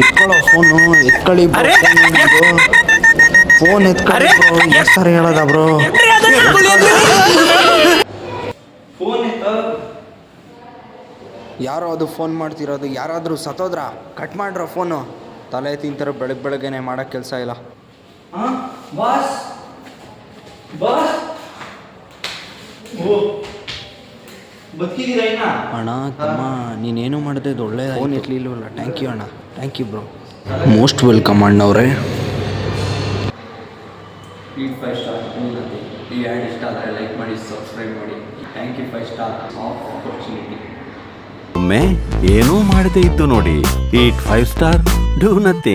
ಎತ್ಕೊಳ್ಳೋ phone ಎತ್ಕೊಳ್ಳಿ phone ಎತ್ಕೊಳ್ಳಿ bro ಎಷ್ಟು ಸರಿ ಹೇಳೋದ bro phone ಯಾರೋ ಅದು ಫೋನ್ ಮಾಡ್ತಿರೋದು ಯಾರಾದರೂ ಸತ್ತೋದ್ರ ಕಟ್ ಮಾಡ್ರೋ ಫೋನು ತಲೆ ತಿಂತಾರೆ ಬೆಳಗ್ಗೆನೆ ಮಾಡೋಕ್ಕೆ ಕೆಲಸ ಇಲ್ಲ ಬಾಸ್ ಬಾಸ್ ಅಣ್ಣ ತಮ್ಮ ನೀನೇನು ಮಾಡಿದೆ ಒಳ್ಳೆ ಫೋನ್ ಇರಲಿಲ್ಲವಲ್ಲ ಥ್ಯಾಂಕ್ ಯು ಅಣ್ಣ thank you bro most welcome ಅಣ್ಣವ್ರೆ ಪ್ಲೀಸ್ 5 ಸ್ಟಾರ್ ಈ ಆ್ಯಡ್ ಇಷ್ಟ ಆದರೆ ಲೈಕ್ ಮಾಡಿ ಸಬ್ಸ್ಕ್ರೈಬ್ ಮಾಡಿ ಥ್ಯಾಂಕ್ ಯು 5 ಸ್ಟಾರ್ ಆಪರ್ಚುನಿಟಿ ಒಮ್ಮೆ ಏನೂ ಮಾಡದೇ ಇತ್ತು ನೋಡಿ ಈಟ್ 5 ಸ್ಟಾರ್ ಡೂ ನಥಿಂಗ್